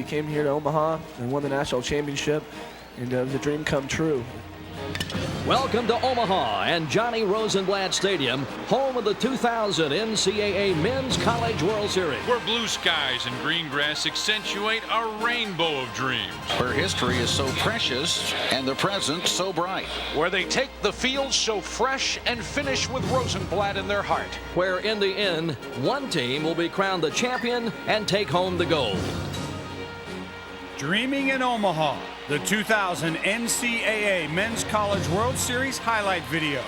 He came here to Omaha and won the national championship, and it was a dream come true. Welcome to Omaha and Johnny Rosenblatt Stadium, home of the 2000 NCAA Men's College World Series. Where blue skies and green grass accentuate a rainbow of dreams. Where history is so precious and the present so bright. Where they take the field so fresh and finish with Rosenblatt in their heart. Where in the end, one team will be crowned the champion and take home the gold. Dreaming in Omaha, the 2000 NCAA Men's College World Series highlight video.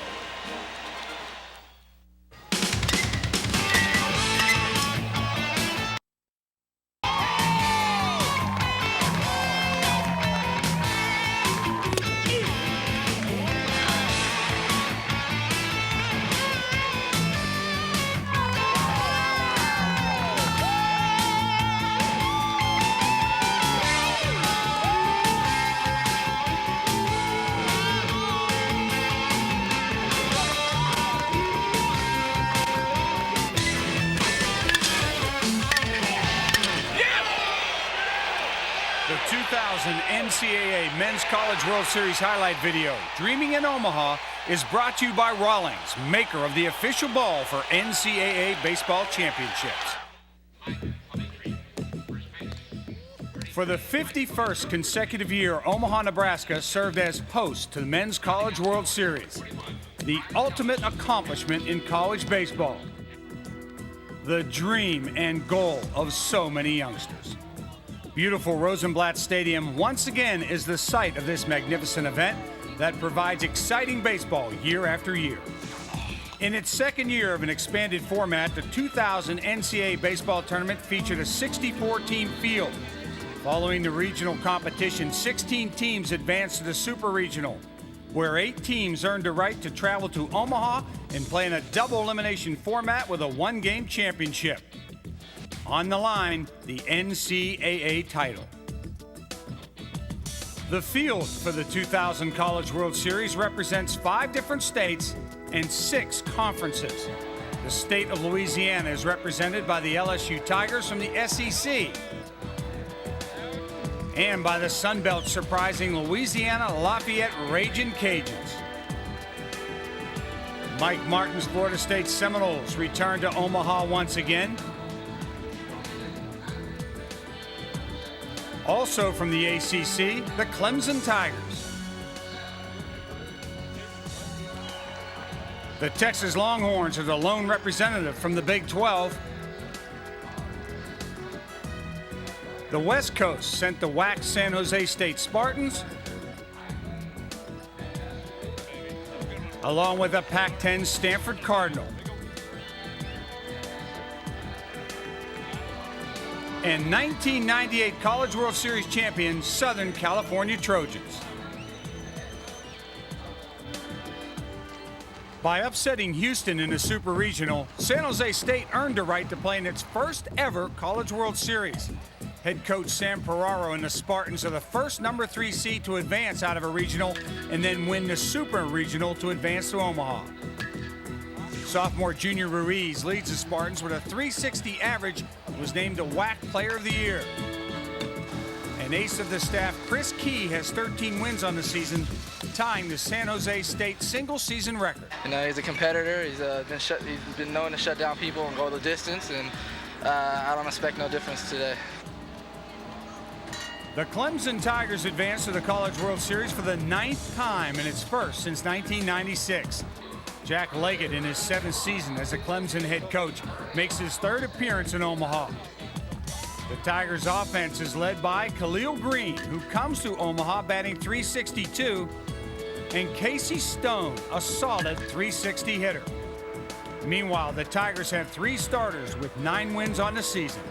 The 2000 NCAA Men's College World Series highlight video, Dreaming in Omaha, is brought to you by Rawlings, maker of the official ball for NCAA baseball championships. For the 51st consecutive year, Omaha, Nebraska served as host to the Men's College World Series, the ultimate accomplishment in college baseball, the dream and goal of so many youngsters. Beautiful Rosenblatt Stadium once again is the site of this magnificent event that provides exciting baseball year after year. In its second year of an expanded format, the 2000 NCAA baseball tournament featured a 64-team field. Following the regional competition, 16 teams advanced to the Super Regional, where 8 teams earned the right to travel to Omaha and play in a double elimination format with a one-game championship. On the line, the NCAA title. The field for the 2000 College World Series represents 5 different states and 6 conferences. The state of Louisiana is represented by the LSU Tigers from the SEC and by the Sun Belt surprising Louisiana Lafayette Ragin' Cajuns. Mike Martin's Florida State Seminoles return to Omaha once again. Also from the ACC, the Clemson Tigers. The Texas Longhorns are the lone representative from the Big 12. The West Coast sent the WAC San Jose State Spartans, along with the Pac-10 Stanford Cardinal. And 1998 College World Series champion Southern California Trojans. By upsetting Houston in the Super Regional, San Jose State earned the right to play in its first ever College World Series. Head coach Sam Ferraro and the Spartans are the first number 3 seed to advance out of a regional and then win the Super Regional to advance to Omaha. Sophomore Junior Ruiz leads the Spartans with a .360 average and was named the WAC Player of the Year. And ace of the staff, Chris Key, has 13 wins on the season, tying the San Jose State single-season record. You know, he's a competitor. He's been known to shut down people and go the distance, and I don't expect no difference today. The Clemson Tigers advanced to the College World Series for the 9th time and its first since 1996. Jack Leggett, in his 7th season as a Clemson head coach, makes his 3rd appearance in Omaha. The Tigers' offense is led by Khalil Green, who comes to Omaha batting .362, and Casey Stone, a solid .360 hitter. Meanwhile, the Tigers have 3 starters with 9 wins on the season.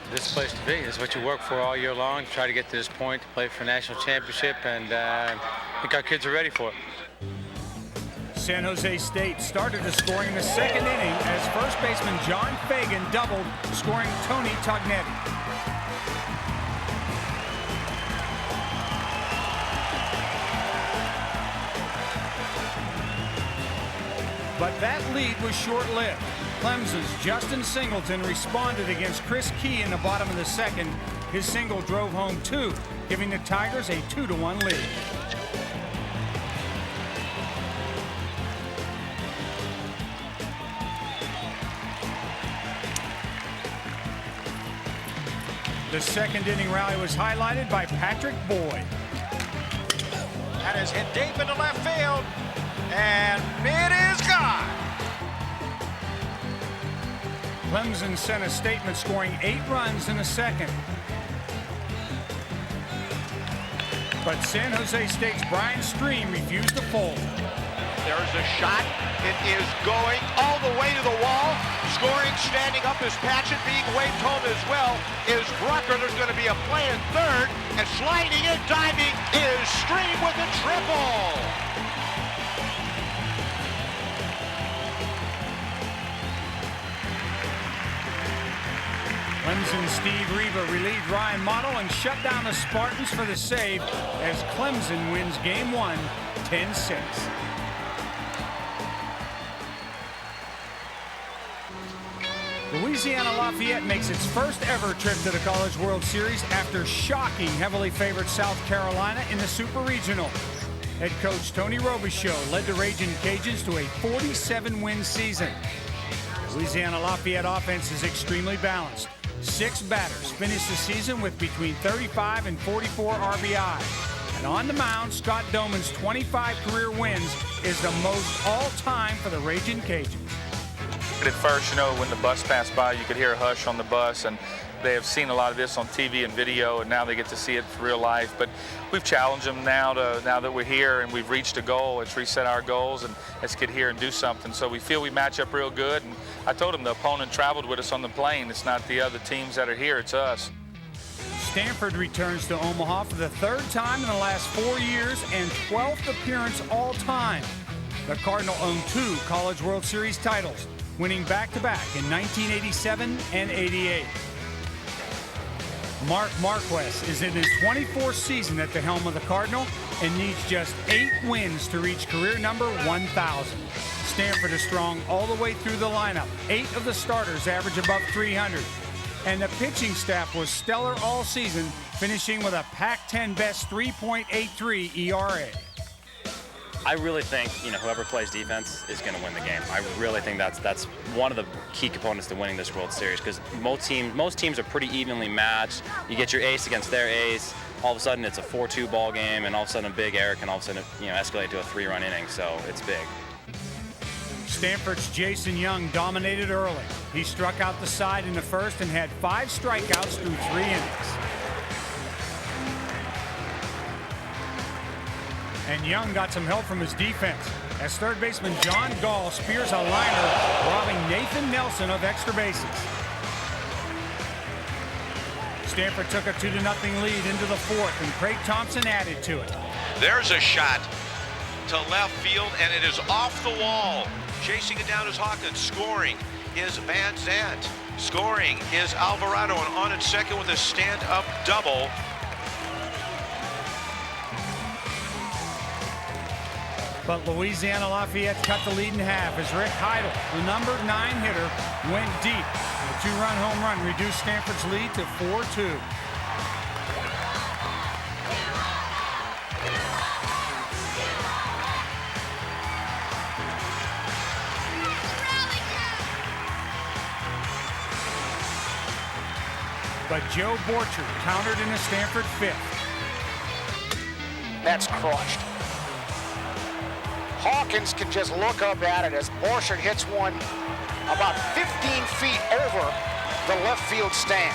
This is the place to be. It's what you work for all year long. Try to get to this point, to play for a national championship, and I think our kids are ready for it. San Jose State started the scoring in the 2nd inning as first baseman John Fagan doubled, scoring Tony Tognetti. But that lead was short-lived. Clemson's Justin Singleton responded against Chris Key in the bottom of the 2nd His single drove home 2, giving the Tigers a 2-1 lead. The second inning rally was highlighted by Patrick Boyd. That is hit deep into left field, and it is gone. Clemson sent a statement scoring 8 runs in the second. But San Jose State's Brian Stream refused to fold. There's a shot. It is going all the way to the wall. Scoring, standing up is Patchett, being waved home as well is Brucker. There's going to be a play in third, and sliding and diving is Stream with a triple. Clemson's Steve Reva relieved Ryan Mottle and shut down the Spartans for the save as Clemson wins Game 1, 10-6. Louisiana Lafayette makes its first ever trip to the College World Series after shocking heavily favored South Carolina in the Super Regional. Head coach Tony Robichaux led the Raging Cajuns to a 47-win season. Louisiana Lafayette offense is extremely balanced. 6 batters finished the season with between 35 and 44 RBI. And on the mound, Scott Doman's 25 career wins is the most all-time for the Raging Cajuns. At first, you know, when the bus passed by, you could hear a hush on the bus, and they have seen a lot of this on TV and video, and now they get to see it for real life. But we've challenged them now that we're here and we've reached a goal. Let's reset our goals and let's get here and do something. So we feel we match up real good. And I told them the opponent traveled with us on the plane. It's not the other teams that are here, it's us. Stanford returns to Omaha for the 3rd time in the last 4 years and 12th appearance all time. The Cardinal own 2 College World Series titles, winning back-to-back in 1987 and 88. Mark Marquez is in his 24th season at the helm of the Cardinal and needs just 8 wins to reach career number 1,000. Stanford is strong all the way through the lineup. 8 of the starters average above 300. And the pitching staff was stellar all season, finishing with a Pac-10 best 3.83 ERA. I really think, whoever plays defense is going to win the game. I really think that's one of the key components to winning this World Series, because most teams are pretty evenly matched. You get your ace against their ace, all of a sudden it's a 4-2 ball game, and all of a sudden a big error can all of a sudden escalate to a 3-run inning, so it's big. Stanford's Jason Young dominated early. He struck out the side in the first and had 5 strikeouts through 3 innings. And Young got some help from his defense as third baseman John Gall spears a liner, robbing Nathan Nelson of extra bases. Stanford took a 2-0 lead into the 4th, and Craig Thompson added to it. There's a shot to left field, and it is off the wall. Chasing it down is Hawkins. Scoring is Van Zandt. Scoring is Alvarado, and on at second with a stand-up double. But Louisiana Lafayette cut the lead in half as Rick Heidel, the number 9 hitter, went deep. A 2-run home run reduced Stanford's lead to 4-2. But Joe Borchard countered in the Stanford 5th. That's crushed. Hawkins can just look up at it as Borchard hits one about 15 feet over the left field stands.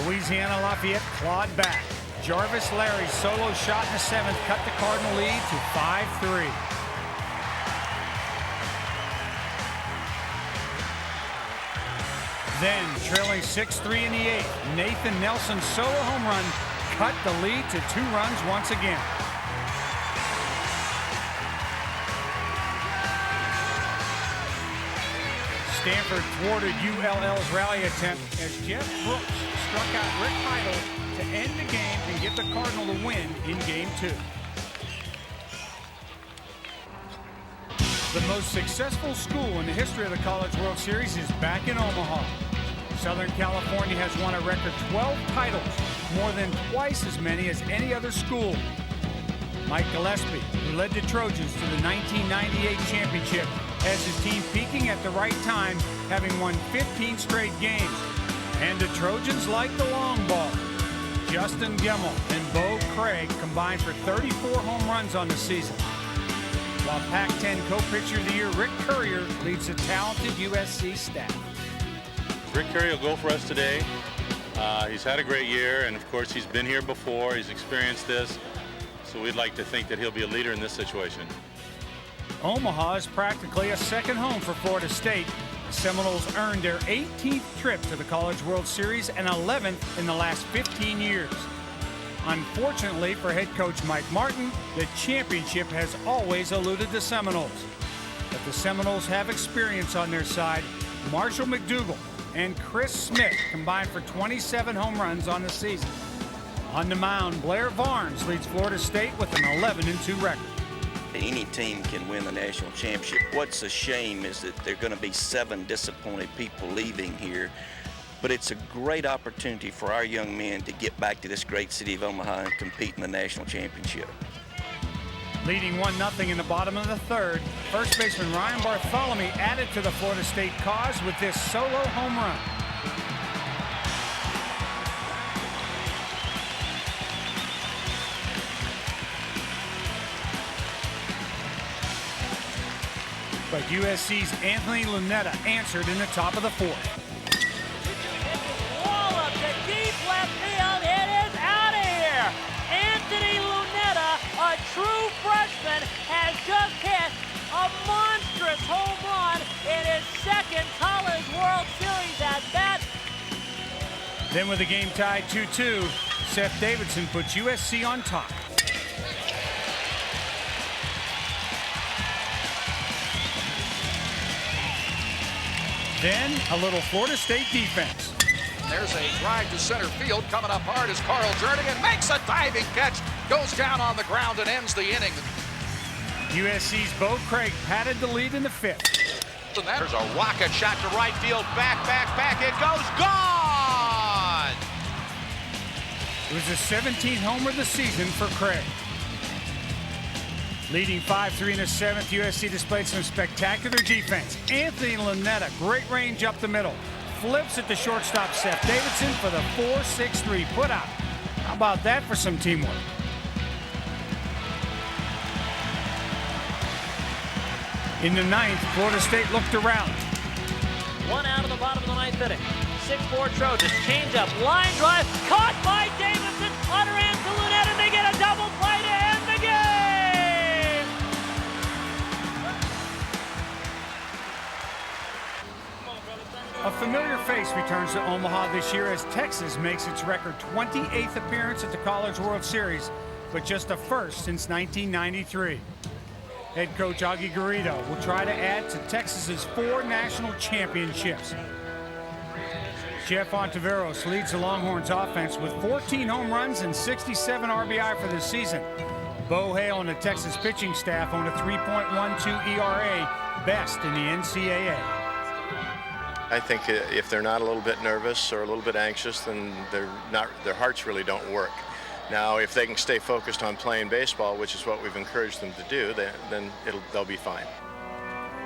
Louisiana Lafayette clawed back. Jarvis Larry's solo shot in the 7th cut the Cardinal lead to 5-3. Then, trailing 6-3 in the 8th, Nathan Nelson's solo home run cut the lead to 2 runs once again. Stanford thwarted ULL's rally attempt as Jeff Brooks struck out Rick Heidel to end the game and give the Cardinal the win in Game 2. The most successful school in the history of the College World Series is back in Omaha. Southern California has won a record 12 titles, more than twice as many as any other school. Mike Gillespie, who led the Trojans to the 1998 championship, has his team peaking at the right time, having won 15 straight games. And the Trojans like the long ball. Justin Gemmel and Bo Craig combined for 34 home runs on the season. While Pac-10 Co-Pitcher of the Year Rick Courier leads the talented USC staff. Rick Courier will go for us today. He's had a great year, and of course he's been here before. He's experienced this, so we'd like to think that he'll be a leader in this situation. Omaha is practically a second home for Florida State. The Seminoles earned their 18th trip to the College World Series and 11th in the last 15 years. Unfortunately for head coach Mike Martin, the championship has always eluded the Seminoles. But the Seminoles have experience on their side. Marshall McDougal and Chris Smith combined for 27 home runs on the season. On the mound, Blair Varnes leads Florida State with an 11-2 record. Any team can win the national championship. What's a shame is that there are going to be 7 disappointed people leaving here. But it's a great opportunity for our young men to get back to this great city of Omaha and compete in the national championship. Leading 1-0 in the bottom of the third, first baseman Ryan Bartholomew added to the Florida State cause with this solo home run. But USC's Anthony Lunetta answered in the top of the fourth. Wall up to deep left field. It is out of here. Anthony Lunetta, a true freshman, has just hit a monstrous home run in his second College World Series at bat. Then with the game tied 2-2, Seth Davidson puts USC on top. Then a little Florida State defense. There's a drive to center field. Coming up hard is Carl Jernigan. Makes a diving catch. Goes down on the ground and ends the inning. USC's Bo Craig patted the lead in the fifth. There's a rocket shot to right field. Back. It goes gone! It was the 17th homer of the season for Craig. Leading 5-3 in the seventh, USC displayed some spectacular defense. Anthony Lunetta, great range up the middle. Flips at the shortstop, Seth Davidson, for the 4-6-3 putout. How about that for some teamwork? In the ninth, Florida State looked around. 1 out of the bottom of the ninth inning. 6-4 Trojans. Change up, line drive, caught by Davidson. Underhand to Lunetta, and they get a double play to end the game. A familiar face returns to Omaha this year as Texas makes its record 28th appearance at the College World Series, but just a first since 1993. Head coach Augie Garrido will try to add to Texas's 4 national championships. Jeff Ontiveros leads the Longhorns offense with 14 home runs and 67 RBI for the season. Bo Hale and the Texas pitching staff own a 3.12 ERA, best in the NCAA. I think if they're not a little bit nervous or a little bit anxious, then their hearts really don't work. Now, if they can stay focused on playing baseball, which is what we've encouraged them to do, then they'll be fine.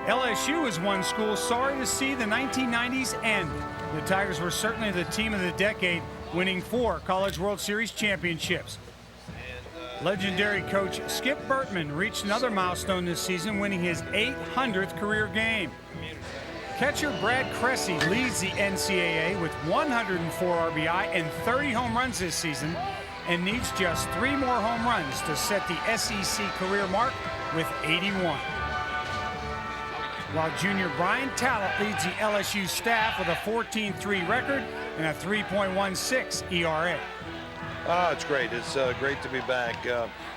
LSU is one school sorry to see the 1990s end. The Tigers were certainly the team of the decade, winning 4 College World Series championships. Legendary coach Skip Bertman reached another milestone this season, winning his 800th career game. Catcher Brad Cressy leads the NCAA with 104 RBI and 30 home runs this season, and needs just 3 more home runs to set the SEC career mark with 81. While junior Brian Talent leads the LSU staff with a 14-3 record and a 3.16 ERA. It's great. It's great to be back.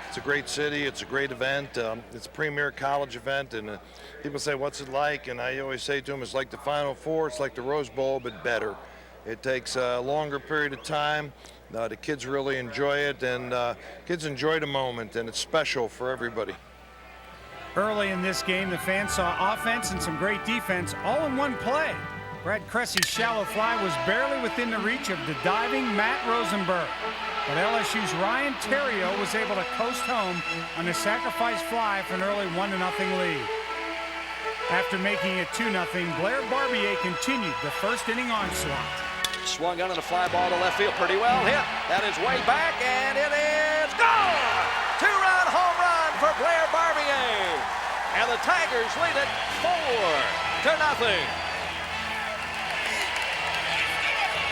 It's a great city. It's a great event. It's a premier college event, and people say, what's it like? And I always say to them, it's like the Final Four. It's like the Rose Bowl, but better. It takes a longer period of time. The kids really enjoy it, and kids enjoy the moment, and it's special for everybody. Early in this game, the fans saw offense and some great defense all in one play. Brad Cressy's shallow fly was barely within the reach of the diving Matt Rosenberg. But LSU's Ryan Terrio was able to coast home on a sacrifice fly for an early 1-0 lead. After making it 2-0, Blair Barbier continued the first inning onslaught. Swung on a fly ball to left field, pretty well hit. That is way back, and it is gone! Two-run home run for Blair Barbier. And the Tigers lead it 4-0.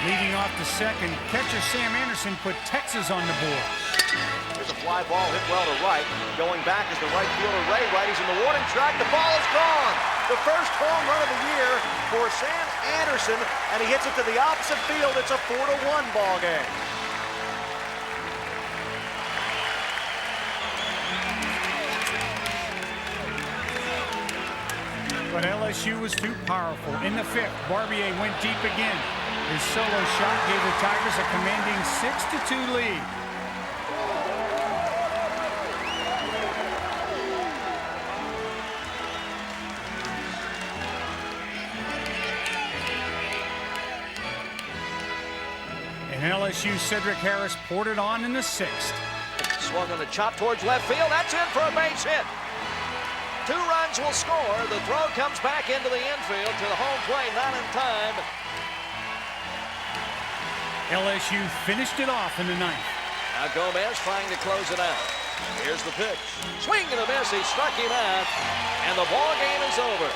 Leading off the second, catcher Sam Anderson put Texas on the board. There's a fly ball hit well to right. Going back is the right fielder Ray Wright. He's in the warning track. The ball is gone. The first home run of the year for Sam Anderson, and he hits it to the opposite field. It's a 4-1 ball game. But LSU was too powerful. In the fifth, Barbier went deep again. His solo shot gave the Tigers a commanding 6-2 lead. And LSU's Cedric Harris poured it on in the sixth. Swung on a chop towards left field. That's in for a base hit. 2 runs will score. The throw comes back into the infield to the home plate, not in time. LSU finished it off in the ninth. Now Gomez trying to close it out. Here's the pitch. Swing and a miss. He struck him out, and the ball game is over.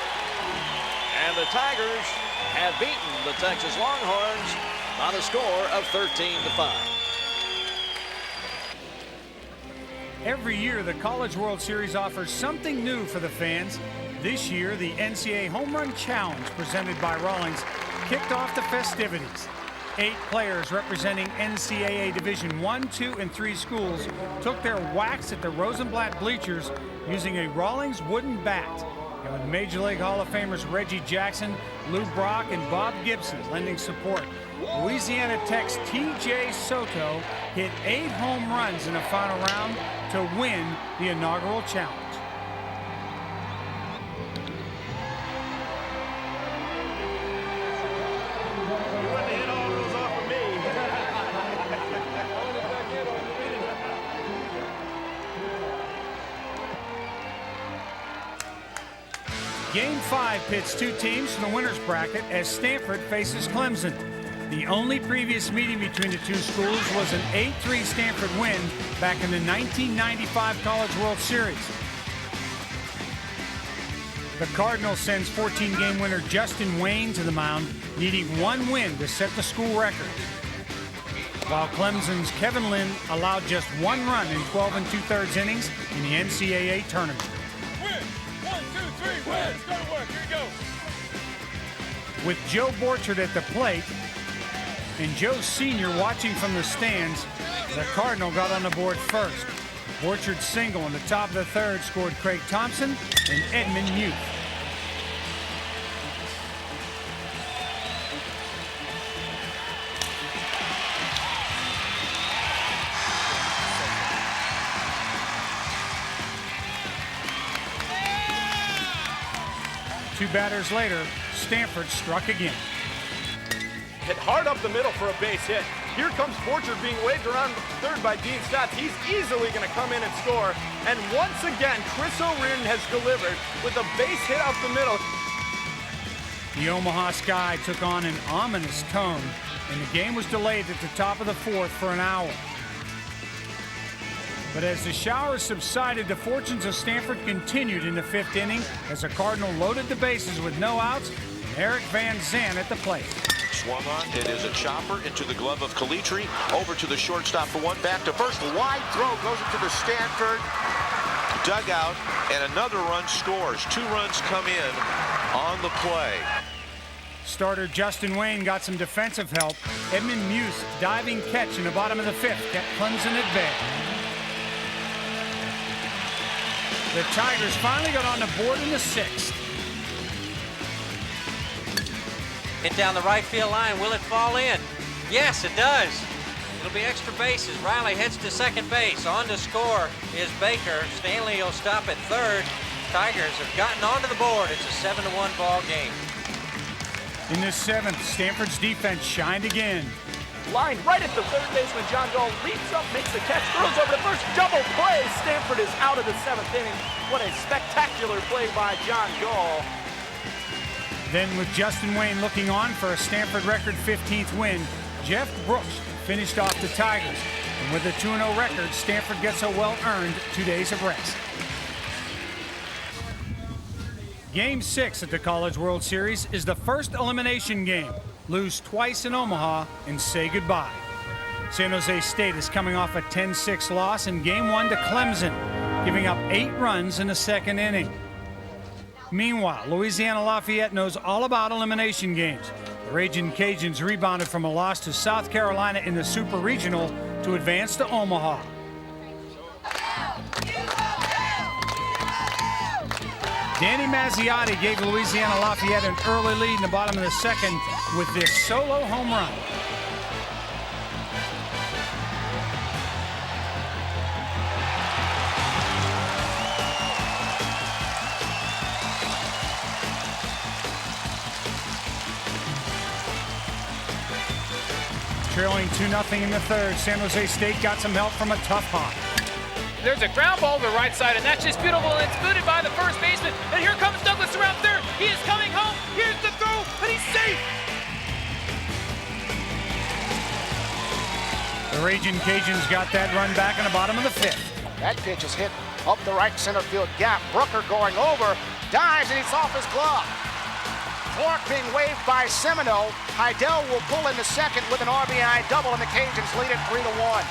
And the Tigers have beaten the Texas Longhorns on a score of 13-5. Every year, the College World Series offers something new for the fans. This year, the NCAA Home Run Challenge, presented by Rawlings, kicked off the festivities. 8 players representing NCAA Division I, II, and III schools took their whacks at the Rosenblatt bleachers using a Rawlings wooden bat. And with Major League Hall of Famers Reggie Jackson, Lou Brock, and Bob Gibson lending support, Louisiana Tech's T.J. Soto hit 8 home runs in the final round to win the inaugural challenge. Game 5 pits 2 teams from the winner's bracket as Stanford faces Clemson. The only previous meeting between the 2 schools was an 8-3 Stanford win back in the 1995 College World Series. The Cardinals sends 14-game winner Justin Wayne to the mound, needing 1 win to set the school record. While Clemson's Kevin Lynn allowed just 1 run in 12 2/3 innings in the NCAA tournament. It's gonna work. Here we go. With Joe Borchard at the plate and Joe Sr. watching from the stands, the Cardinal got on the board first. Borchard's single in the top of the 3rd scored Craig Thompson and Edmund Youth. Two batters later, Stanford struck again. Hit hard up the middle for a base hit. Here comes Borchard being waved around third by Dean Stotts. He's easily going to come in and score. And once again, Chris O'Riordan has delivered with a base hit up the middle. The Omaha sky took on an ominous tone, and the game was delayed at the top of the 4th for an hour. But as the showers subsided, the fortunes of Stanford continued in the 5th inning as the Cardinal loaded the bases with no outs and Eric Van Zandt at the plate. Swung on, it is a chopper into the glove of Calitri, over to the shortstop for 1, back to first, wide throw goes into the Stanford dugout, and another run scores. 2 runs come in on the play. Starter Justin Wayne got some defensive help. Edmund Muse diving catch in the bottom of the 5th kept Clemson at bay. The Tigers finally got on the board in the 6th. Hit down the right field line. Will it fall in? Yes, it does. It'll be extra bases. Riley heads to second base. On to score is Baker. Stanley will stop at 3rd. Tigers have gotten onto the board. It's a 7-1 ball game. In the 7th, Stanford's defense shined again. Line right at the third baseman. John Gall leaps up, makes the catch, throws over the first, double play. Stanford is out of the 7th inning. What a spectacular play by John Gall. Then with Justin Wayne looking on for a Stanford record 15th win, Jeff Brooks finished off the Tigers. And with a 2-0 record, Stanford gets a well-earned 2 days of rest. Game 6 at the College World Series is the first elimination game. Lose twice in Omaha and say goodbye. San Jose State is coming off a 10-6 loss in Game 1 to Clemson, giving up 8 runs in the 2nd inning. Meanwhile, Louisiana Lafayette knows all about elimination games. The Ragin' Cajuns rebounded from a loss to South Carolina in the Super Regional to advance to Omaha. Danny Mazziotti gave Louisiana Lafayette an early lead in the bottom of the 2nd with this solo home run. Trailing 2-0 in the 3rd, San Jose State got some help from a tough hop. There's a ground ball to the right side, and that's just beautiful, and it's booted by the first baseman. And here comes Douglas around third. He is coming home. Here's the throw, and he's safe. The Ragin' Cajuns got that run back in the bottom of the 5th. That pitch is hit up the right center field gap. Brooker going over, dives, and it's off his glove. Clark being waved by Semino. Heidel will pull into second with an RBI double, and the Cajuns lead it 3-1.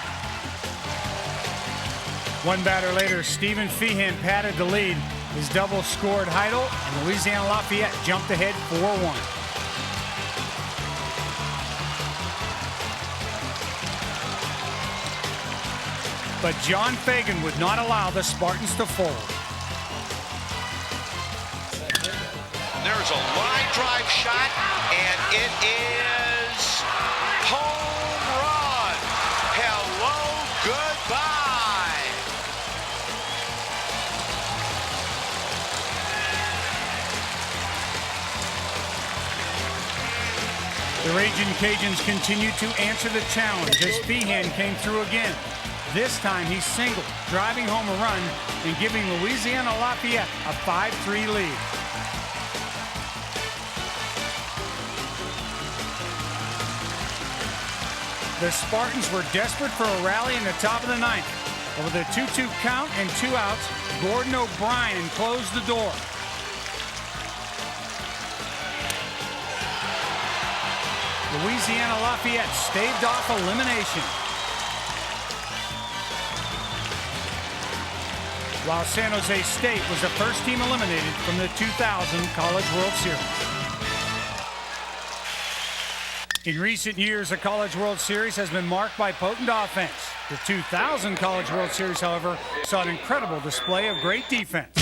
One batter later, Stephen Feehan padded the lead. His double scored Heidel, and Louisiana Lafayette jumped ahead 4-1. But John Fagan would not allow the Spartans to fold. There's a line drive shot, and it is home run. Hello, goodbye. The Ragin' Cajuns continued to answer the challenge as Feehan came through again. This time he singled, driving home a run and giving Louisiana Lafayette a 5-3 lead. The Spartans were desperate for a rally in the top of the 9th. With a 2-2 count and 2 outs, Gordon O'Brien closed the door. Louisiana Lafayette staved off elimination, while San Jose State was the first team eliminated from the 2000 College World Series. In recent years, the College World Series has been marked by potent offense. The 2000 College World Series, however, saw an incredible display of great defense.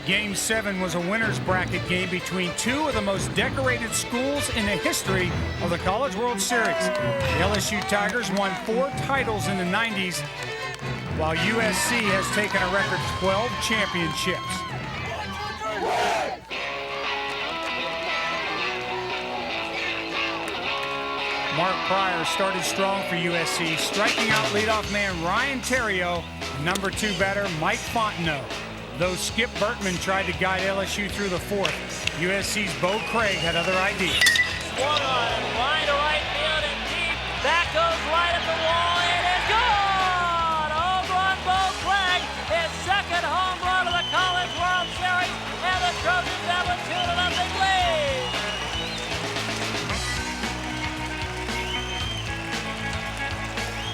Game 7 was a winner's bracket game between two of the most decorated schools in the history of the College World Series. The LSU Tigers won 4 titles in the 90s, while USC has taken a record 12 championships. Mark Pryor started strong for USC, striking out leadoff man Ryan Theriot, number 2 batter Mike Fontenot. Though Skip Bertman tried to guide LSU through the 4th, USC's Bo Craig had other ideas. Swung on, line to right field and deep. That goes right at the wall.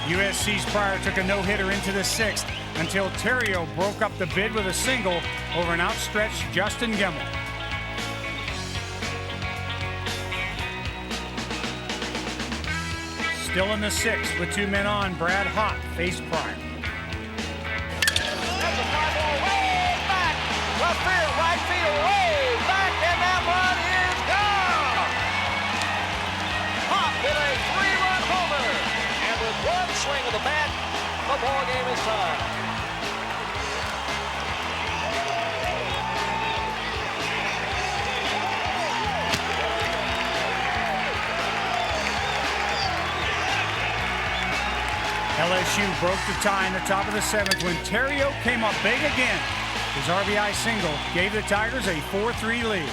USC's Pryor took a no-hitter into the 6th until Terrio broke up the bid with a single over an outstretched Justin Gemmel. Still in the 6th with 2 men on, Brad Hott faced Pryor. That's a fly ball way back. Left field, right field, way back, and that run is gone. Hott with a 3-run homer. And with one swing of the bat, the ball game is tied. LSU broke the tie in the top of the 7th when Terrio came up big again. His RBI single gave the Tigers a 4-3 lead.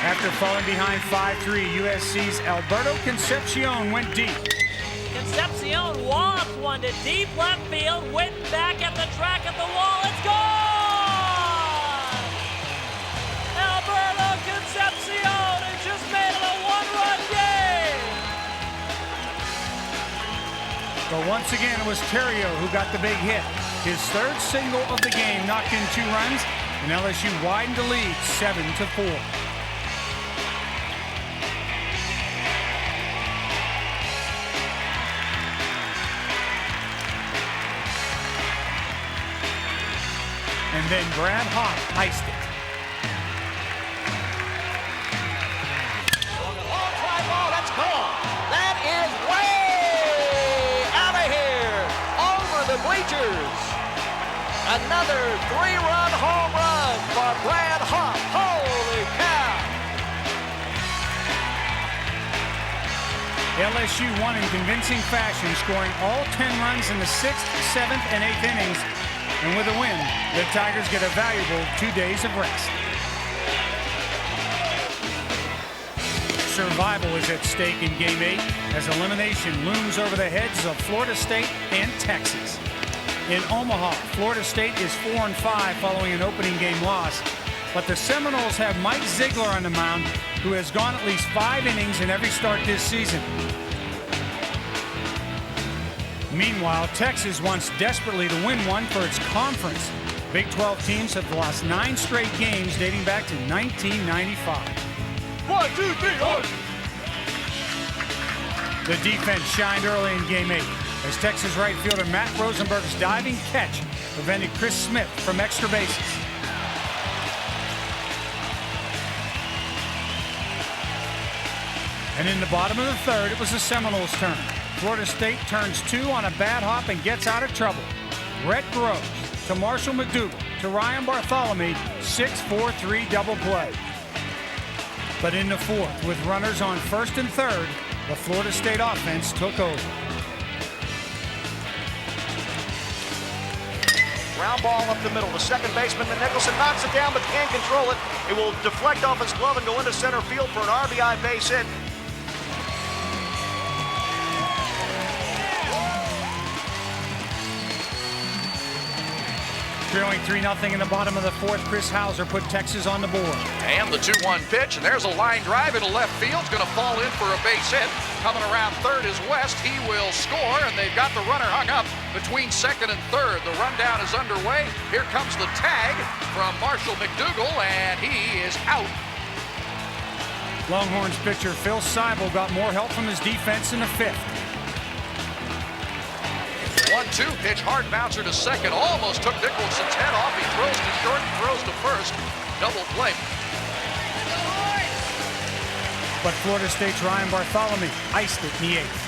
After falling behind 5-3, USC's Alberto Concepcion went deep. Concepcion walloped one to deep left field, Witten back at the track at the wall, it's gone! Alberto Concepcion has just made it a 1-run game! But once again, it was Terrio who got the big hit. His 3rd single of the game knocked in 2 runs, and LSU widened the lead 7-4. And then Brad Hott iced it. Long fly ball, that's gone. That is way out of here, over the bleachers. Another 3-run home run for Brad Hott. Holy cow! LSU won in convincing fashion, scoring all 10 runs in the 6th, 7th, and 8th innings. And with a win, the Tigers get a valuable 2 days of rest. Survival is at stake in Game 8 as elimination looms over the heads of Florida State and Texas. In Omaha, Florida State is 4-5 following an opening game loss, but the Seminoles have Mike Ziegler on the mound, who has gone at least 5 innings in every start this season. Meanwhile, Texas wants desperately to win one for its conference. Big 12 teams have lost 9 straight games dating back to 1995. 1, 2, 3, 4. The defense shined early in Game 8 as Texas right fielder Matt Rosenberg's diving catch prevented Chris Smith from extra bases. And in the bottom of the 3rd, it was the Seminoles' turn. Florida State turns 2 on a bad hop and gets out of trouble. Brett Groves to Marshall McDougal to Ryan Bartholomew, 6-4-3 double play. But in the 4th, with runners on 1st and 3rd, the Florida State offense took over. Ground ball up the middle. The second baseman, Nicholson, knocks it down but can't control it. It will deflect off his glove and go into center field for an RBI base hit. Trailing 3-0 in the bottom of the 4th, Chris Hauser put Texas on the board. And the 2-1 pitch, and there's a line drive into left field. It's going to fall in for a base hit. Coming around 3rd is West. He will score, and they've got the runner hung up between 2nd and 3rd. The rundown is underway. Here comes the tag from Marshall McDougal, and he is out. Longhorns pitcher Phil Seibel got more help from his defense in the 5th. 1-2 pitch, hard bouncer to 2nd, almost took Nicholson's head off. He throws to short and throws to 1st. Double play. But Florida State's Ryan Bartholomew iced it in the 8th.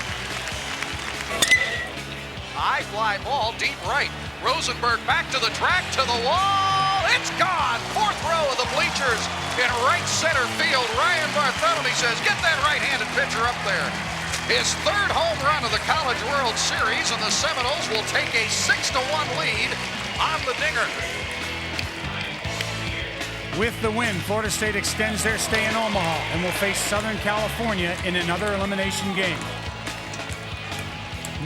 High fly ball, deep right. Rosenberg back to the track, to the wall. It's gone. 4th row of the bleachers in right center field. Ryan Bartholomew says, get that right-handed pitcher up there. His 3rd home run of the College World Series, and the Seminoles will take a 6-1 lead on the dinger. With the win, Florida State extends their stay in Omaha and will face Southern California in another elimination game.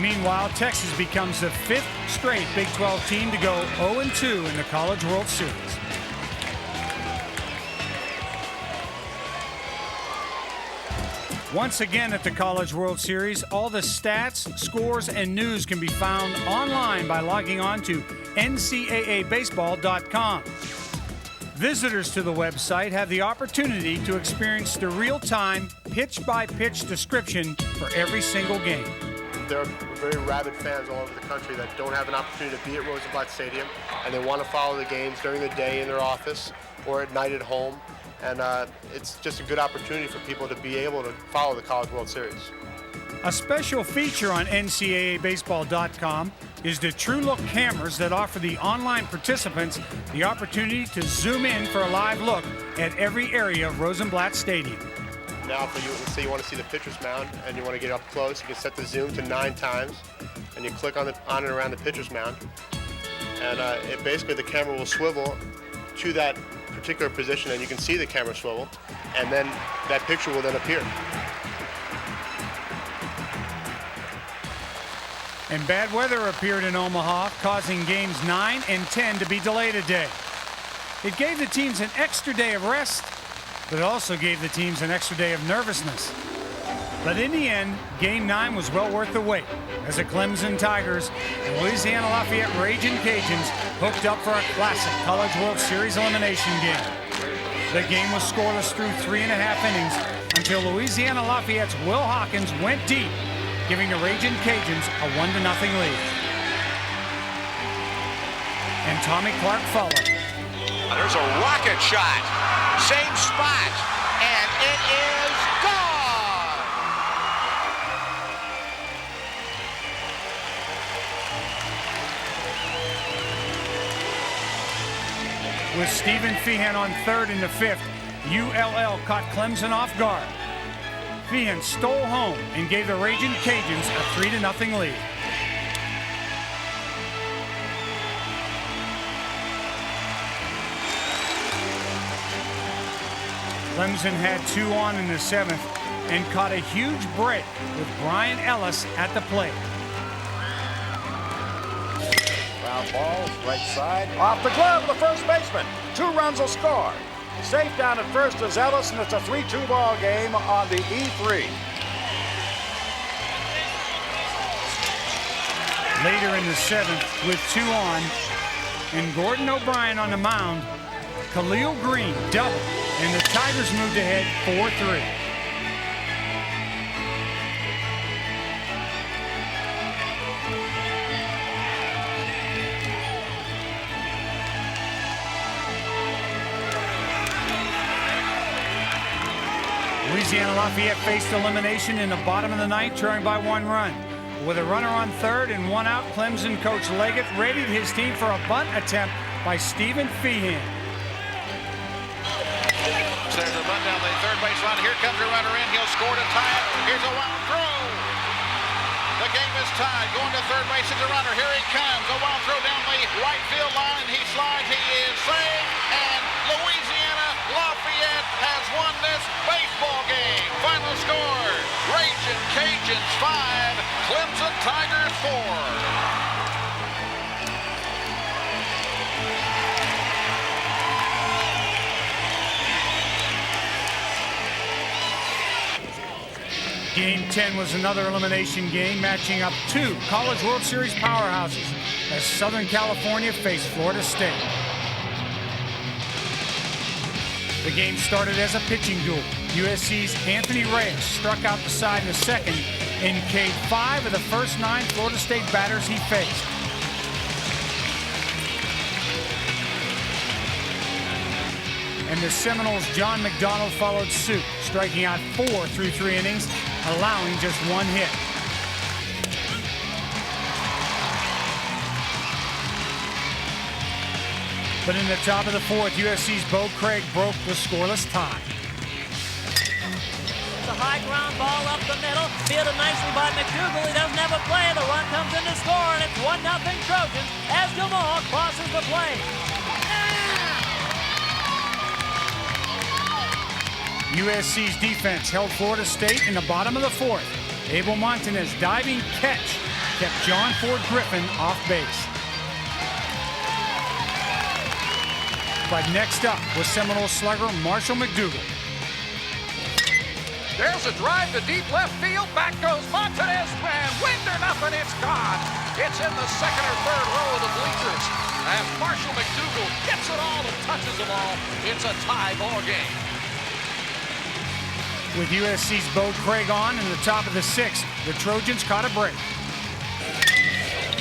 Meanwhile, Texas becomes the 5th straight Big 12 team to go 0-2 in the College World Series. Once again at the College World Series, all the stats, scores, and news can be found online by logging on to NCAABaseball.com. Visitors to the website have the opportunity to experience the real-time, pitch-by-pitch description for every single game. There are very rabid fans all over the country that don't have an opportunity to be at Rosenblatt Stadium, and they want to follow the games during the day in their office or at night at home. And it's just a good opportunity for people to be able to follow the College World Series. A special feature on NCAABaseball.com is the True Look cameras that offer the online participants the opportunity to zoom in for a live look at every area of Rosenblatt Stadium. Now for you, let's say you want to see the pitcher's mound and you want to get up close, you can set the zoom to 9 times and you click on and around the pitcher's mound, and basically the camera will swivel to that particular position and you can see the camera swivel, and then that picture will then appear. And bad weather appeared in Omaha, causing games 9 and 10 to be delayed a day. It gave the teams an extra day of rest, but it also gave the teams an extra day of nervousness. But in the end, Game 9 was well worth the wait, as the Clemson Tigers and Louisiana Lafayette Ragin' Cajuns hooked up for a classic College World Series elimination game. The game was scoreless through 3.5 innings until Louisiana Lafayette's Will Hawkins went deep, giving the Ragin' Cajuns a 1-0 lead. And Tommy Clark followed. There's a rocket shot. Same spot. And it is gone. With Stephen Feehan on third in the 5th, ULL caught Clemson off guard. Feehan stole home and gave the Ragin' Cajuns a 3-0 lead. Clemson had 2 on in the 7th and caught a huge break with Brian Ellis at the plate. Ground ball, right side, off the glove of the first baseman. 2 runs will score. Safe down at first is Ellis, and it's a 3-2 ball game on the E3. Later in the 7th, with 2 on, and Gordon O'Brien on the mound, Khalil Green doubled, and the Tigers moved ahead 4-3. Louisiana Lafayette faced elimination in the bottom of the 9th, trailing by 1 run. With a runner on third and 1 out, Clemson coach Leggett readied his team for a bunt attempt by Stephen Feehan. There's a run down the third base line. Here comes the runner in. He'll score to tie it. Here's a wild throw. The game is tied. Going to third base is the runner. Here he comes. A wild throw down the right field line. He slides. He is safe. And Louisiana Lafayette has won this baseball game. Final score: Ragin' Cajuns 5, Clemson Tigers 4. Game 10 was another elimination game, matching up 2 College World Series powerhouses as Southern California faced Florida State. The game started as a pitching duel. USC's Anthony Reyes struck out the side in the 2nd and K'd 5 of the first 9 Florida State batters he faced. And the Seminoles' John McDonald followed suit, striking out 4 through 3 innings, allowing just 1 hit. But in the top of the 4th, USC's Bo Craig broke the scoreless tie. It's a high ground ball up the middle, fielded nicely by McDougal. He doesn't have a play. The run comes in to score, and it's 1-0 Trojans as Jamal crosses the plate. USC's defense held Florida State in the bottom of the 4th. Abel Montanez's diving catch kept John Ford Griffin off base. But next up was Seminole slugger Marshall McDougal. There's a drive to deep left field. Back goes Montanez, and wind or nothing, it's gone. It's in the second or third row of the bleachers. And Marshall McDougal gets it all and touches them all. It's a tie ball game. With USC's Bo Craig on in the top of the sixth, the Trojans caught a break.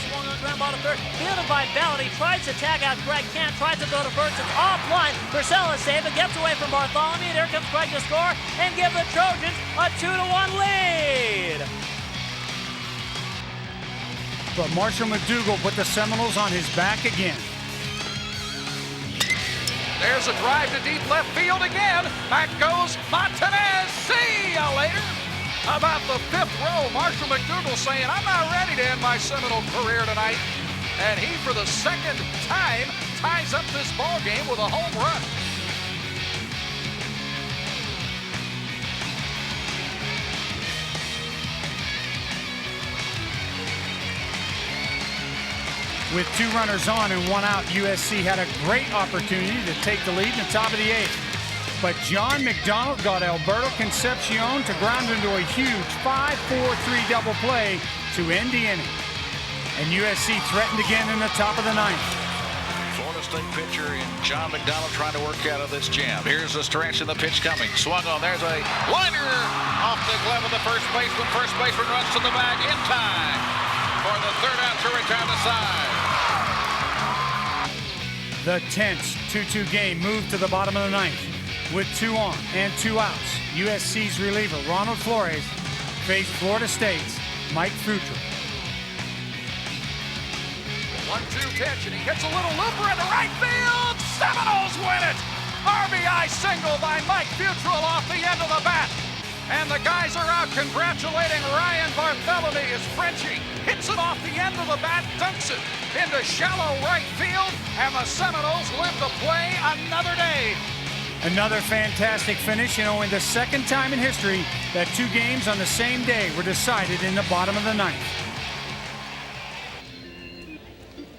Swung on ground ball to third, fielded by Ballard. He tries to tag out Greg Kent, tries to go to first. It's offline. Purcell is safe. It gets away from Bartholomew. There comes Craig to score and give the Trojans a 2-1 lead. But Marshall McDougal put the Seminoles on his back again. There's a drive to deep left field again. Back goes Montanez. See ya later. About the fifth row, Marshall McDougal saying, I'm not ready to end my Seminole career tonight. And he, for the second time, ties up this ball game with a home run. With 2 runners on and 1 out, USC had a great opportunity to take the lead in the top of the 8th. But John McDonald got Alberto Concepcion to ground into a huge 5-4-3 double play to end the inning. And USC threatened again in the top of the 9th. Florida State pitcher in John McDonald trying to work out of this jam. Here's the stretch and the pitch coming. Swung on. There's a liner off the glove of the first baseman. First baseman runs to the bag in time for the third out to return the side. The tense 2-2 game moved to the bottom of the 9th. With 2 on and 2 outs, USC's reliever Ronald Flores faced Florida State's Mike Futra. 1-2 pitch, and he hits a little looper into right field. Seminoles win it. RBI single by Mike Futrell off the end of the bat. And the guys are out congratulating Ryan Bartholomew as Frenchie hits it off the end of the bat, dunks it into shallow right field, and the Seminoles live to play another day. Another fantastic finish, and only the second time in history that 2 games on the same day were decided in the bottom of the 9th.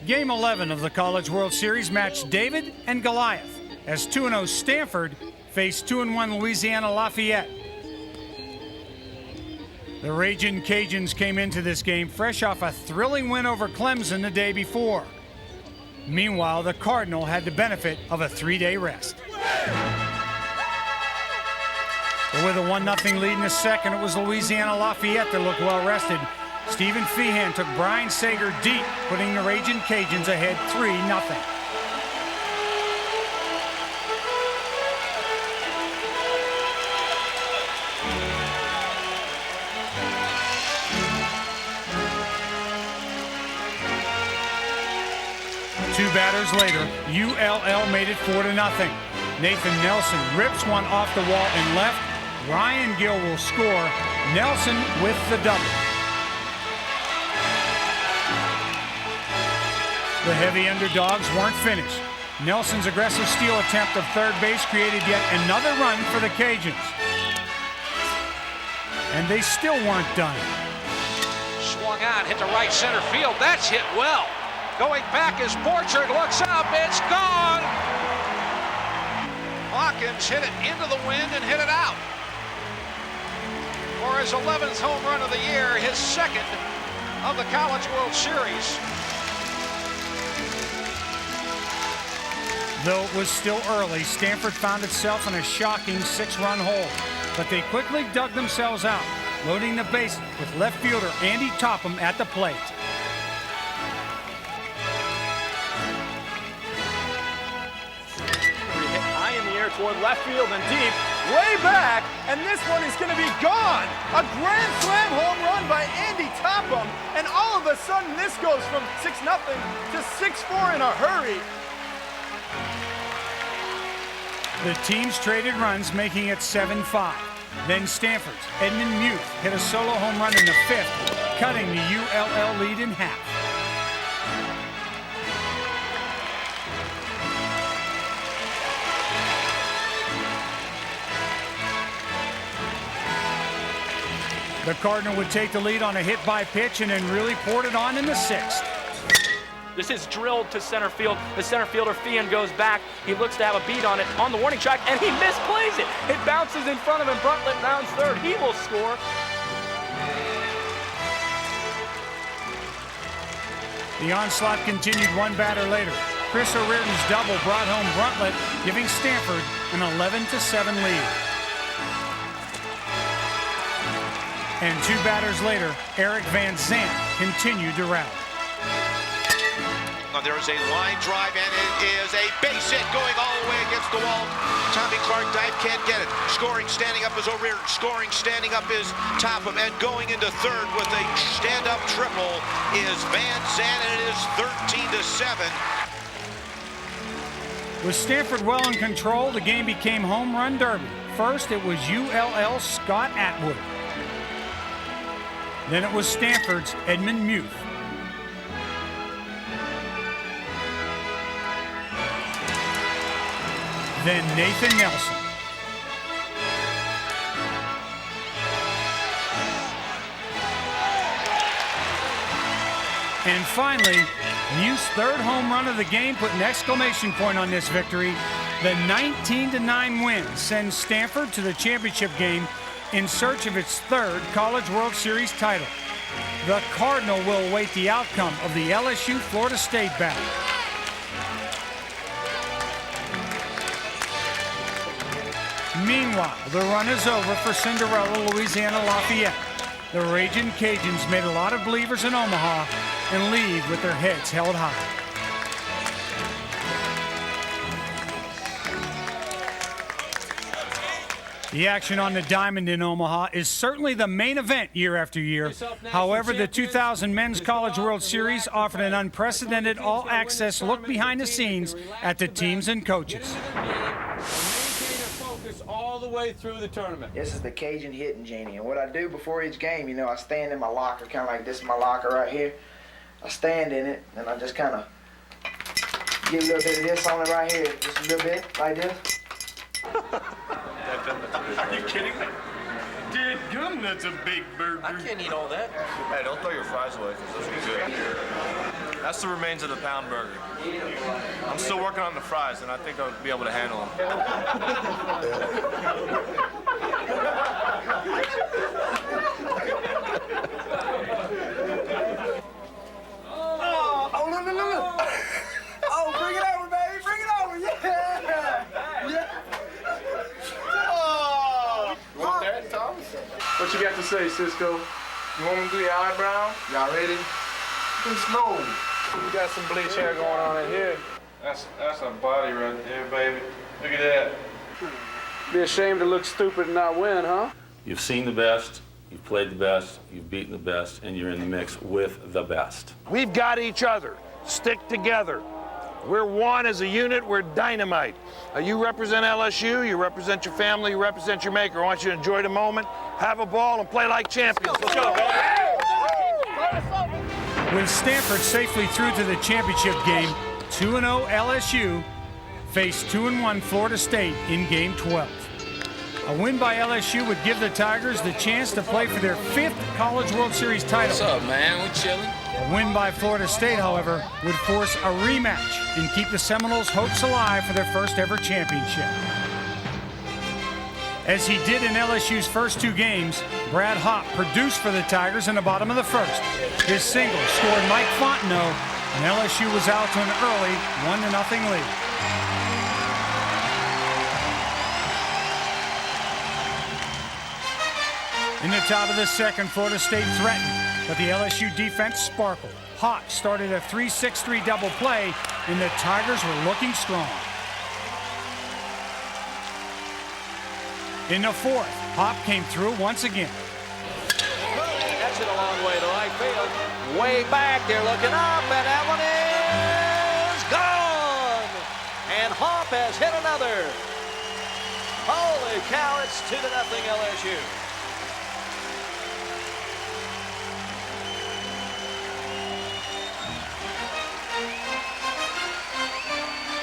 Game 11 of the College World Series matched David and Goliath as 2-0 Stanford faced 2-1 Louisiana Lafayette. The Ragin' Cajuns came into this game fresh off a thrilling win over Clemson the day before. Meanwhile, the Cardinal had the benefit of a 3-day rest. But with a 1-0 lead in the second, it was Louisiana Lafayette that looked well rested. Stephen Feehan took Brian Sager deep, putting the Ragin' Cajuns ahead 3-0. Two batters later, ULL made it 4-0. Nathan Nelson rips one off the wall and left. Ryan Gill will score. Nelson with the double. The heavy underdogs weren't finished. Nelson's aggressive steal attempt of third base created yet another run for the Cajuns. And they still weren't done. Swung on, hit to right center field. That's hit well. Going back as Borchard looks up. It's gone. Hawkins hit it into the wind and hit it out. For his 11th home run of the year, his second of the College World Series. Though it was still early, Stanford found itself in a shocking 6-run hole. But they quickly dug themselves out, loading the bases with left fielder Andy Topham at the plate. Hit high in the air toward left field and deep, way back, and this one is going to be gone. A grand slam home run by Andy Topham, and all of a sudden this goes from 6-0 to 6-4 in a hurry. The teams traded runs, making it 7-5. Then Stanford's Edmund Muth hit a solo home run in the 5th, cutting the ULL lead in half. The Cardinal would take the lead on a hit by pitch and then really poured it on in the 6th. This is drilled to center field. The center fielder, Fian, goes back. He looks to have a beat on it on the warning track, and he misplays it. It bounces in front of him. Bruntlett rounds third. He will score. The onslaught continued one batter later. Chris O'Riordan's double brought home Bruntlett, giving Stanford an 11-7 lead. And 2 batters later, Eric Van Zandt continued to rally. There is a line drive, and it is a base hit going all the way against the wall. Tommy Clark dive, can't get it. Scoring, standing up is O'Riordan. Scoring, standing up is Topham. And going into third with a stand-up triple is Van Zandt, and it is 13-7. With Stanford well in control, the game became home run derby. First, it was ULL Scott Atwood. Then it was Stanford's Edmund Muth. Then Nathan Nelson. And finally, Muth's third home run of the game put an exclamation point on this victory. The 19-9 win sends Stanford to the championship game in search of its third College World Series title. The Cardinal will await the outcome of the LSU-Florida State battle. Meanwhile, the run is over for Cinderella Louisiana Lafayette. The Ragin' Cajuns made a lot of believers in Omaha and leave with their heads held high. The action on the diamond in Omaha is certainly the main event year after year. However, the 2000 Men's College World Series offered an unprecedented all-access look behind the scenes at the teams and coaches. All the way through the tournament. This is the Cajun hitting genie, and what I do before each game, you know, I stand in my locker, kind of like this is my locker right here. I stand in it, and I just kind of give a little bit of this on it right here, just a little bit, like this. Are you kidding me? Dude, gum, that's a big burger. I can't eat all that. Hey, don't throw your fries away, because those are good. That's the remains of the pound burger. I'm still working on the fries, and I think I'll be able to handle them. Oh, no, no, no, no. Oh, bring it over, baby, bring it over, yeah. Yeah. Oh! You want that, Thomas? What you got to say, Cisco? You want me to do your eyebrow? Y'all ready? Let's go. We got some bleach hair going on in here. That's a body right there, baby. Look at that. Be ashamed to look stupid and not win, huh? You've seen the best, you've played the best, you've beaten the best, and you're in the mix with the best. We've got each other. Stick together. We're one as a unit. We're dynamite. You represent LSU, you represent your family, you represent your maker. I want you to enjoy the moment, have a ball, and play like champions. Let's go, baby. With Stanford safely through to the championship game, 2-0 LSU faced 2-1 Florida State in Game 12. A win by LSU would give the Tigers the chance to play for their 5th College World Series title. What's up, man? We chilling. A win by Florida State, however, would force a rematch and keep the Seminoles' hopes alive for their first ever championship. As he did in LSU's first 2 games, Brad Hopp produced for the Tigers in the bottom of the first. His single scored Mike Fontenot, and LSU was out to an early 1-0 lead. In the top of the second, Florida State threatened, but the LSU defense sparkled. Hopp started a 3-6-3 double play, and the Tigers were looking strong. In the fourth, Hopp came through once again. That's it a long way to right field. Way back, they're looking up, and that one is gone! And Hopp has hit another. Holy cow, it's 2-0 LSU.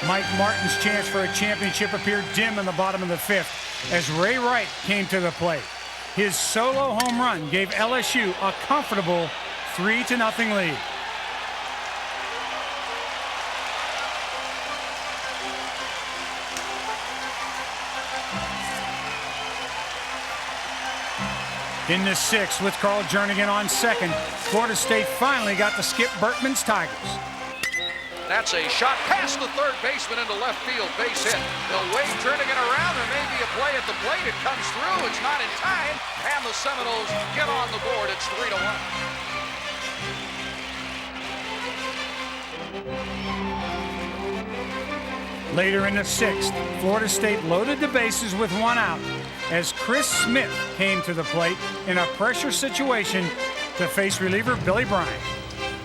Mike Martin's chance for a championship appeared dim in the bottom of the 5th as Ray Wright came to the plate. His solo home run gave LSU a comfortable 3-0 lead. In the sixth, with Carl Jernigan on second, Florida State finally got to Skip Bertman's Tigers. That's a shot past the third baseman into left field, base hit. They'll wave Jernigan around. There may be a play at the plate. It comes through. It's not in time, and the Seminoles get on the board. It's 3-1. Later in the sixth, Florida State loaded the bases with one out as Chris Smith came to the plate in a pressure situation to face reliever Billy Bryant.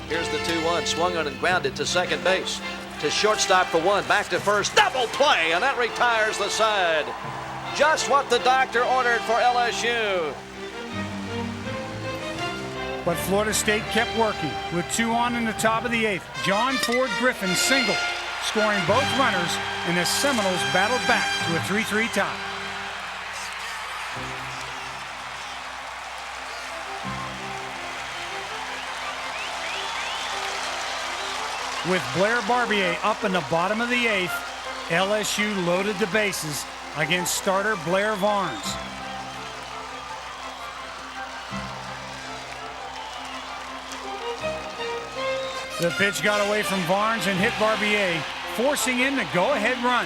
Here's the 2-1, swung on and grounded to second base. To shortstop for one, back to first, double play, and that retires the side. Just what the doctor ordered for LSU. But Florida State kept working with 2 on in the top of the 8th. John Ford Griffin singled, scoring both runners, and the Seminoles battled back to a 3-3 tie. With Blair Barbier up in the bottom of the 8th, LSU loaded the bases against starter Blair Varnes. The pitch got away from Varnes and hit Barbier, forcing in the go-ahead run.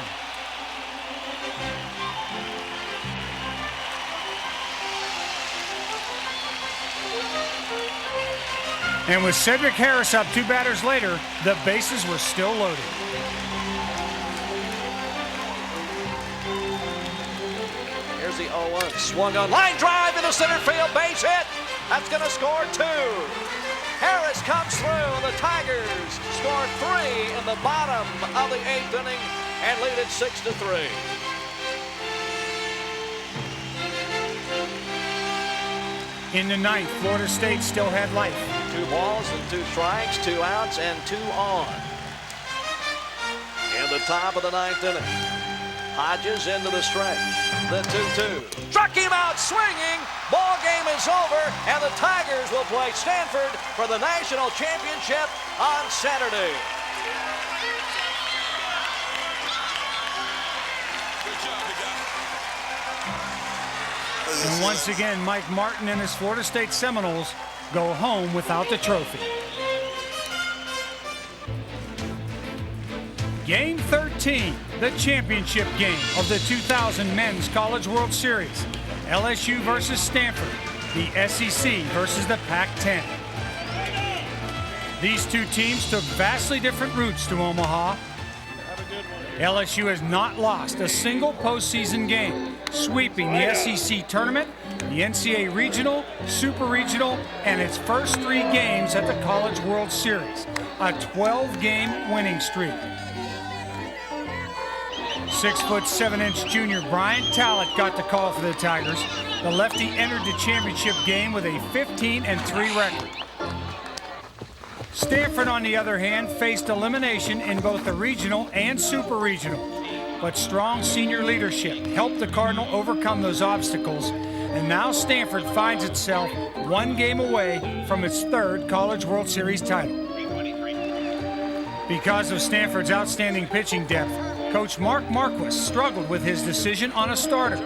And with Cedric Harris up 2 batters later, the bases were still loaded. Here's the 0-1, swung on, line drive into center field, base hit. That's going to score 2. Harris comes through. The Tigers score 3 in the bottom of the 8th inning and lead it 6-3. In the 9th, Florida State still had life. 2 balls and 2 strikes, 2 outs and 2 on. In the top of the 9th inning, Hodges into the stretch. The 2-2. Struck him out swinging. Ball game is over, and the Tigers will play Stanford for the national championship on Saturday. And once again, Mike Martin and his Florida State Seminoles go home without the trophy. Game 13, the championship game of the 2000 Men's College World Series. LSU versus Stanford, the SEC versus the Pac-10. These two teams took vastly different routes to Omaha. LSU has not lost a single postseason game, sweeping the SEC tournament, the NCAA Regional, Super Regional, and its first 3 games at the College World Series, a 12-game winning streak. 6'7" junior Brian Talent got the call for the Tigers. The lefty entered the championship game with a 15-3 record. Stanford, on the other hand, faced elimination in both the regional and super regional. But strong senior leadership helped the Cardinal overcome those obstacles, and now Stanford finds itself 1 game away from its 3rd College World Series title. Because of Stanford's outstanding pitching depth, Coach Mark Marquis struggled with his decision on a starter.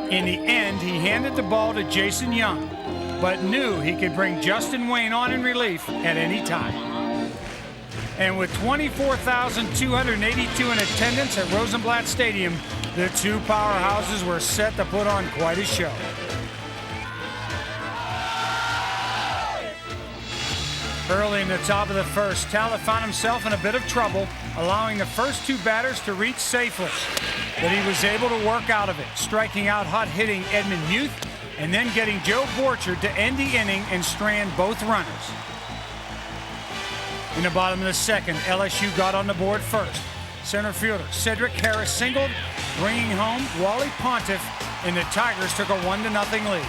In the end, he handed the ball to Jason Young, but knew he could bring Justin Wayne on in relief at any time. And with 24,282 in attendance at Rosenblatt Stadium, the 2 powerhouses were set to put on quite a show. Early in the top of the 1st, Talent found himself in a bit of trouble, allowing the first 2 batters to reach safely. But he was able to work out of it, striking out hot-hitting Edmund Muth, and then getting Joe Borchard to end the inning and strand both runners. In the bottom of the 2nd, LSU got on the board first. Center fielder Cedric Harris singled, bringing home Wally Pontiff, and the Tigers took a 1-0 lead.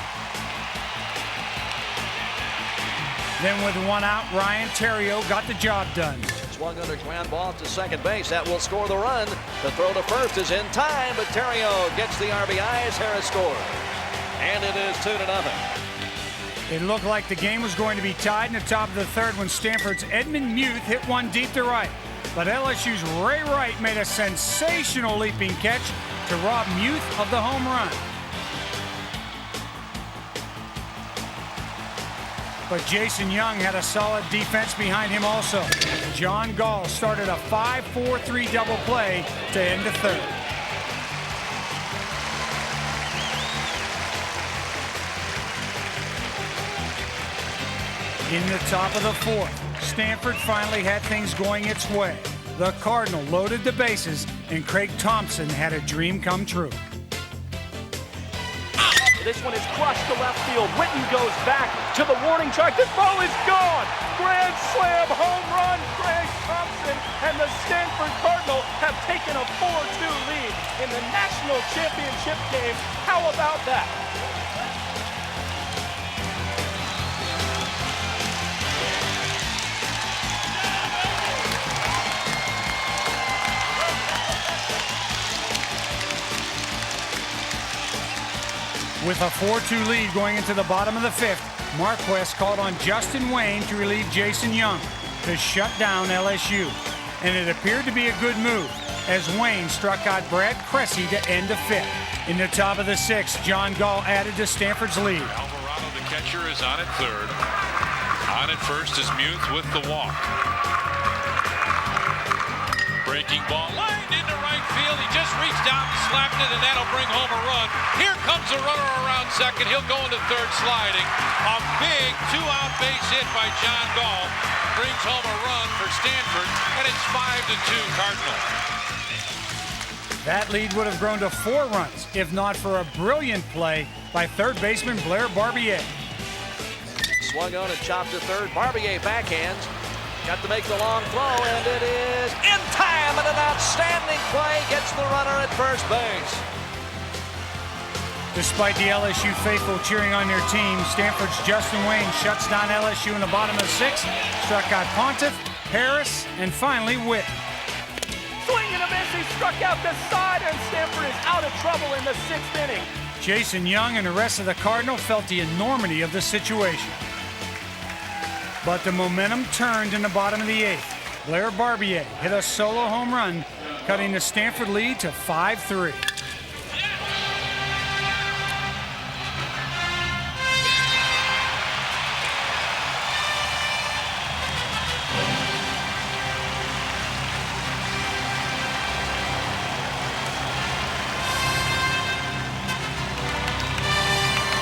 Then with 1 out, Ryan Theriot got the job done. Swung under ground ball to second base. That will score the run. The throw to first is in time, but Theriot gets the RBI as Harris scores. And it is 2-0. It looked like the game was going to be tied in the top of the 3rd when Stanford's Edmund Muth hit one deep to right. But LSU's Ray Wright made a sensational leaping catch to rob Muth of the home run. but Jason Young had a solid defense behind him also. John Gall started a 5-4-3 double play to end the third. In the top of the fourth, Stanford finally had things going its way. The Cardinal loaded the bases, and Craig Thompson had a dream come true. This one is crushed to left field. Witten goes back to the warning track. This ball is gone. Grand slam, home run, Craig Thompson, and the Stanford Cardinal have taken a 4-2 lead in the national championship game. How about that? With a 4-2 lead going into the bottom of the fifth, Marquez called on Justin Wayne to relieve Jason Young to shut down LSU. And it appeared to be a good move as Wayne struck out Brad Cressy to end the fifth. In the top of the sixth, John Gall added to Stanford's lead. Alvarado, the catcher, is on at third. On at first is Muth with the walk. Breaking ball lined into right field. He just reached out and slapped it, and that'll bring home a run. Here comes the runner around second. He'll go into third sliding. A big two-out base hit by John Gall brings home a run for Stanford, and it's 5-2 Cardinal. That lead would have grown to 4 runs if not for a brilliant play by third baseman Blair Barbier. Swung on and chopped to third. Barbier backhands. Got to make the long throw, and it is in time, and an outstanding play gets the runner at first base. Despite the LSU faithful cheering on their team, Stanford's Justin Wayne shuts down LSU in the bottom of the sixth, struck out Pontiff, Harris, and finally Witt. Swing and a miss, he struck out the side, and Stanford is out of trouble in the sixth inning. Jason Young and the rest of the Cardinal felt the enormity of the situation. But the momentum turned in the bottom of the eighth. Blair Barbier hit a solo home run, cutting the Stanford lead to 5-3.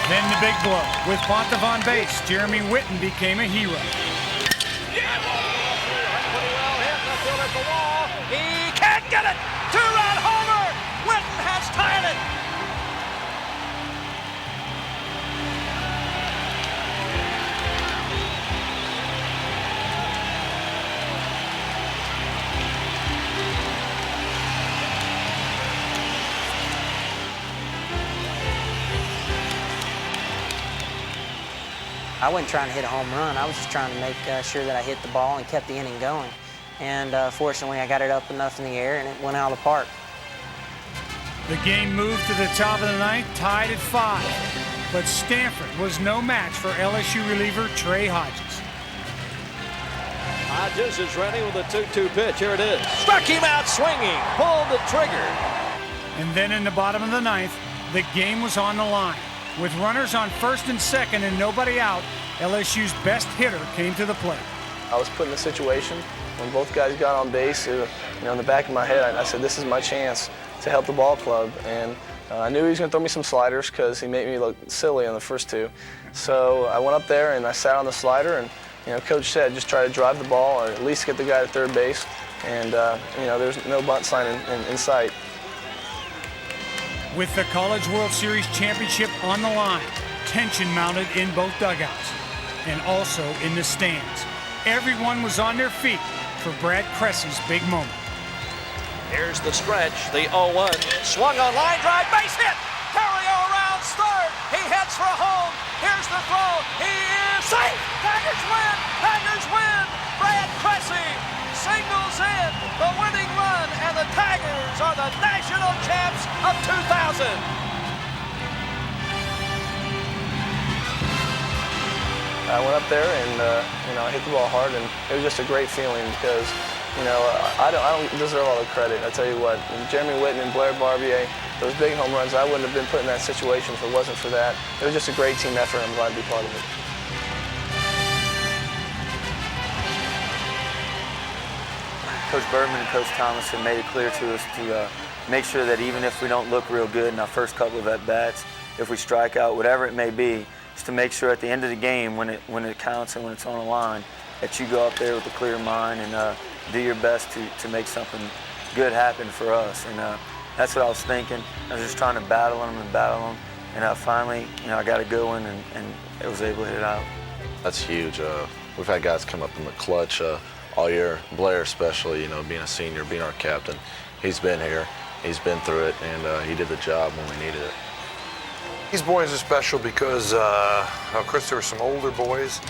Then the big blow. With Pontiff on base, Jeremy Witten became a hero. Pretty well hit, left field at the wall. He can't get it. Two-run homer. Witten has tied it. I wasn't trying to hit a home run. I was just trying to make sure that I hit the ball and kept the inning going. And fortunately, I got it up enough in the air, and it went out of the park. The game moved to the top of the ninth, tied at 5. But Stanford was no match for LSU reliever Trey Hodges. Hodges is ready with a 2-2 pitch. Here it is. Struck him out swinging. Pulled the trigger. And then in the bottom of the ninth, the game was on the line. With runners on first and second and nobody out, LSU's best hitter came to the plate. I was put in a situation when both guys got on base. In the back of my head, I said, this is my chance to help the ball club. And I knew he was going to throw me some sliders because he made me look silly on the first two. So I went up there and I sat on the slider, and Coach said, just try to drive the ball or at least get the guy to third base. And there's no bunt sign in sight. With the College World Series championship on the line, tension mounted in both dugouts and also in the stands. Everyone was on their feet for Brad Cressy's big moment. Here's the stretch, the 0-1. Swung on line drive, base hit. Terrio around third. He heads for home. Here's the throw. He is safe. Tigers win. Tigers win. Brad Cressy singles in the winning run, and the Tigers are the national champs of 2000. I went up there and I hit the ball hard, and it was just a great feeling because I don't deserve all the credit. I tell you what, Jeremy Witten and Blair Barbier, those big home runs, I wouldn't have been put in that situation if it wasn't for that. It was just a great team effort. I'm glad to be part of it. Coach Berman and Coach Thomas have made it clear to us to make sure that even if we don't look real good in our first couple of at-bats, if we strike out, whatever it may be, just to make sure at the end of the game, when it counts and when it's on the line, that you go up there with a clear mind and do your best to make something good happen for us. And that's what I was thinking. I was just trying to battle them, and finally, I got a good one and I was able to hit it out. That's huge. We've had guys come up in the clutch all year. Blair especially, being a senior, being our captain. He's been here, he's been through it, and he did the job when we needed it. These boys are special because, Chris, there were some older boys,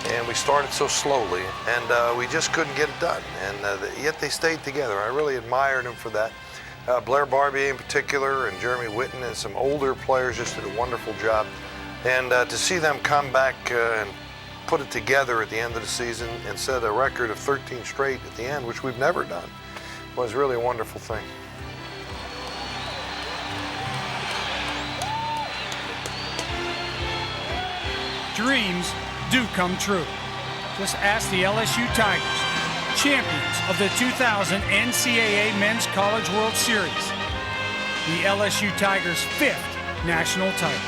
and we started so slowly, and we just couldn't get it done, and yet they stayed together. I really admired them for that. Blair Barbier in particular, and Jeremy Witten, and some older players just did a wonderful job. And to see them come back and put it together at the end of the season and set a record of 13 straight at the end, which we've never done, was really a wonderful thing. Dreams do come true. Just ask the LSU Tigers, champions of the 2000 NCAA Men's College World Series. The LSU Tigers' 5th national title.